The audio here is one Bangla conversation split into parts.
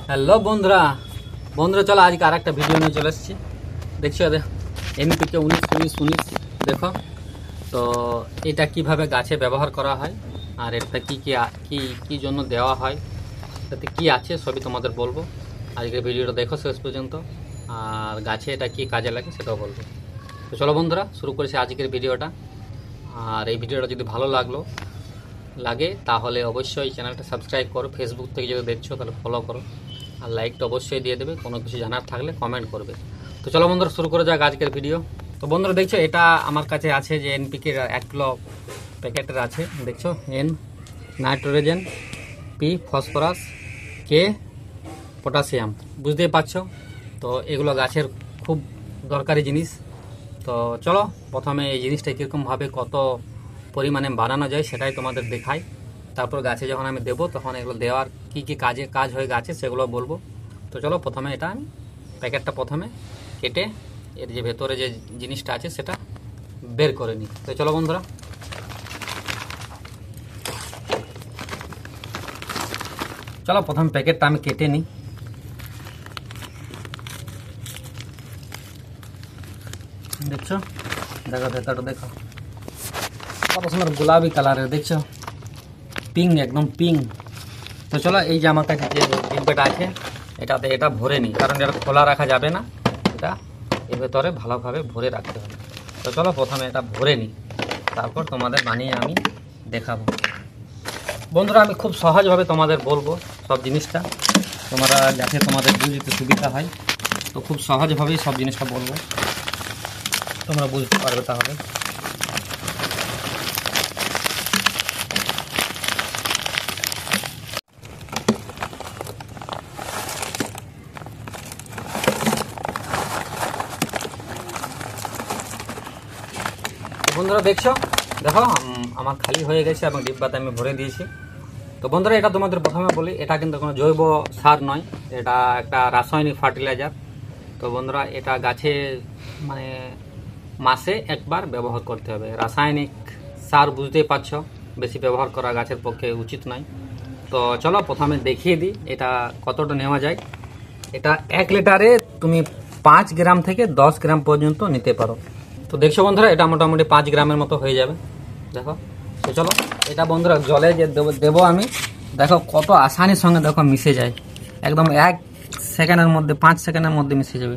হ্যালো বন্ধুরা বন্ধুরা চলো আজকে আর একটা ভিডিও নিয়ে চলে এসেছি। দেখছো এনপিকে 19-19-19 দেখো তো এটা কিভাবে গাছে ব্যবহার করা হয় আর এটা কি কি কি কি জন্য দেওয়া হয়, এটাতে কি আছে সবই তোমাদের বলবো। আজকের ভিডিওটা দেখো শেষ পর্যন্ত, আর গাছে এটা কি কাজে লাগে সেটাও বলবো। তো চলো বন্ধুরা শুরু করেছি আজকের ভিডিওটা। আর এই ভিডিওটা যদি ভালো লাগে তাহলে অবশ্যই চ্যানেলটা সাবস্ক্রাইব করো, ফেসবুক থেকে যদি দেখছো তাহলে ফলো করো, আর লাইকটা অবশ্যই দিয়ে দেবে, কোনো কিছু জানার থাকলে কমেন্ট করবে। তো চলো বন্ধুরা শুরু করে যাক আজকের ভিডিও। তো বন্ধুরা দেখছো এটা আমার কাছে আছে যে এনপিকের 1 কিলো প্যাকেটের আছে, দেখছো এন নাইট্রোজেন, পি ফসফরাস, কে পটাশিয়াম, বুঝতেই পারছো। তো এগুলো গাছের খুব দরকারি জিনিস। তো চলো প্রথমে এই জিনিসটা কীরকমভাবে কত পরিমাণে বানানো যায় সেটাই তোমাদের দেখাই। তারপর গাছে যখন আমি দেবো তখন এগুলো দেওয়ার কি কি কাজ হয় গাছে সেগুলো বলবো। তো চলো প্রথমে এটা আমি প্যাকেটটা প্রথমে কেটে এর যে ভেতরে যে জিনিসটা আছে সেটা বের করে নিই। তো চলো বন্ধুরা চলো প্রথম প্যাকেটটা আমি কেটে নিই। দেখছো দেখো ভেতরটা দেখো কত সুন্দর গোলাপি কালারের, দেখছো পিঙ্ক, একদম পিঙ্ক। তো চলো এই যে আমার কাছে যে ডিব্বাটা আছে এটাতে এটা ভরে নিই, কারণ এটা খোলা রাখা যাবে না, এটা এর ভেতরে ভালোভাবে ভরে রাখতে হবে। তো চলো প্রথমে এটা ভরে নিই, তারপর তোমাদের বানিয়ে আমি দেখাবো। বন্ধুরা আমি খুব সহজভাবে তোমাদের বলবো সব জিনিসটা, তোমরা যাতে তোমাদের বুঝতে সুবিধা হয়। তো খুব সহজভাবেই সব জিনিসটা বলবো, তোমরা বুঝতে পারবে তাহলে। বন্ধুরা দেখো আমার খালি হয়ে গেছে এবং ডিব্বাতে আমি ভরে দিয়েছি। তো বন্ধুরা এটা তোমাদের প্রথমে বলি, এটা কিন্তু কোনো জৈব সার নয়, এটা একটা রাসায়নিক ফার্টিলাইজার। তো বন্ধুরা এটা গাছে মানে মাসে একবার ব্যবহার করতে হবে। রাসায়নিক সার বুঝতেই পারছো বেশি ব্যবহার করা গাছের পক্ষে উচিত নয়। তো চলো প্রথমে দেখিয়ে দিই এটা কতটা নেওয়া যায়। এটা 1 লিটারে তুমি 5 গ্রাম থেকে 10 গ্রাম পর্যন্ত নিতে পারো। তো দেখছো বন্ধুরা এটা মোটামুটি 5 গ্রামের মতো হয়ে যাবে, দেখো। তো চলো এটা বন্ধুরা জলে যে দেবো আমি, দেখো কত আসানির সঙ্গে দেখো মিশে যায়, একদম 1 সেকেন্ডের মধ্যে 5 সেকেন্ডের মধ্যে মিশে যাবে,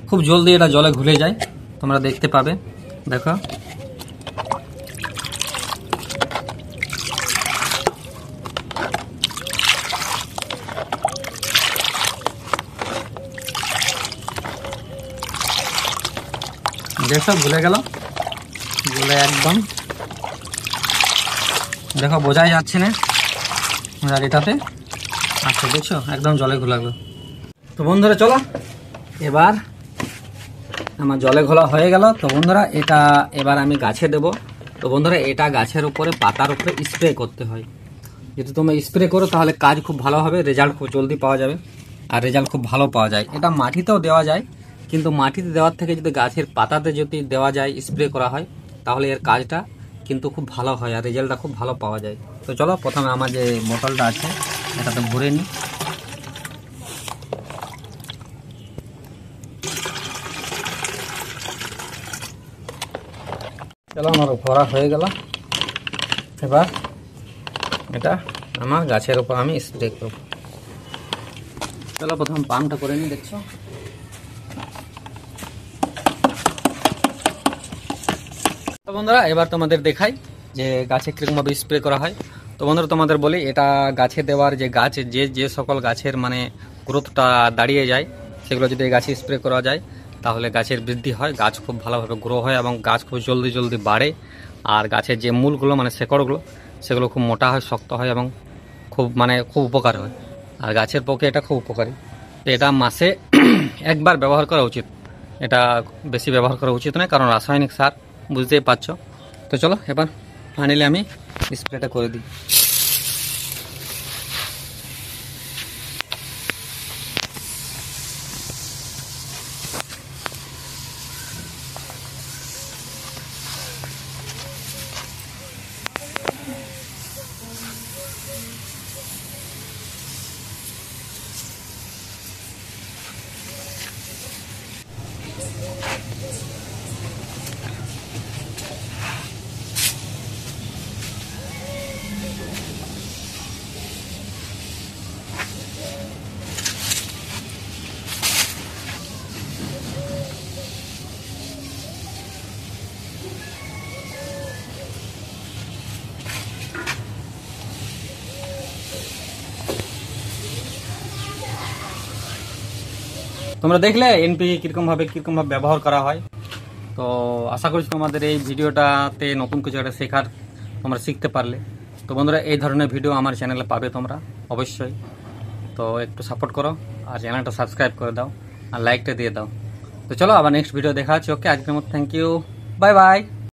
খুব জলদি এটা জলে ঘুলে যায়, তোমরা দেখতে পাবে। দেখো দেখো ভুলে গেল, ভুলে একদম দেখো বোঝাই যাচ্ছে না আর এটাতে আচ্ছা দেখছো একদম জলে ঘোলা গেল। তো বন্ধুরা চলো এবার আমার জলে ঘোলা হয়ে গেল। তো বন্ধুরা এটা এবার আমি গাছে দেব। তো বন্ধুরা এটা গাছের উপরে পাতার উপরে স্প্রে করতে হয়, যদি তোমরা স্প্রে করো তাহলে কাজ খুব ভালো হবে, রেজাল্ট খুব জলদি পাওয়া যাবে আর রেজাল্ট খুব ভালো পাওয়া যায়। এটা মাটিতেও দেওয়া যায়, কিন্তু মাটিতে দেওয়ার থেকে যদি গাছের পাতাতে যদি দেওয়া যায় স্প্রে করা হয় তাহলে এর কাজটা কিন্তু খুব ভালো হয় আর রেজাল্টটা খুব ভালো পাওয়া যায়। তো চলো প্রথমে আমার যে বোতলটা আছে এটাতে ভরে নিই। চলো আমার ভরা হয়ে গেল, এবার এটা আমার গাছের উপর আমি স্প্রে করব। চলো প্রথম পাম্পটা করে নিই, দেখছো তো বন্ধুরা এবার তোমাদের দেখাই যে গাছে কীরকমভাবে স্প্রে করা হয়। তো বন্ধুরা তোমাদের বলি এটা গাছে দেওয়ার যে গাছ যে সকল গাছের মানে গ্রোথটা দাঁড়িয়ে যায় সেগুলো যদি গাছে স্প্রে করা যায় তাহলে গাছের বৃদ্ধি হয়, গাছ খুব ভালোভাবে গ্রো হয় এবং গাছ খুব জলদি বাড়ে। আর গাছের যে মূলগুলো মানে শেকড়গুলো সেগুলো খুব মোটা হয়, শক্ত হয় এবং খুব উপকার হয়, আর গাছের পক্ষে এটা খুব উপকারী। তো এটা মাসে একবার ব্যবহার করা উচিত, এটা বেশি ব্যবহার করা উচিত নয়, কারণ রাসায়নিক সার বুঝতেই পারছো। তো চলো এবার ফাইনালি আমি স্প্রেটা করে দিই। তোমরা দেখলে এনপিকে কীরকমভাবে ব্যবহার করা হয়। তো আশা করছি তোমাদের এই ভিডিওটাতে নতুন কিছু একটা শেখার তোমরা শিখতে পারলে। তো বন্ধুরা, এই ধরনের ভিডিও আমার চ্যানেলে পাবে তোমরা অবশ্যই। তো একটু সাপোর্ট করো আর চ্যানেলটা সাবস্ক্রাইব করে দাও আর লাইকটা দিয়ে দাও। তো চলো আবার নেক্সট ভিডিও দেখা হচ্ছে। ওকে, আজকের মতো থ্যাংক ইউ, বাই বাই।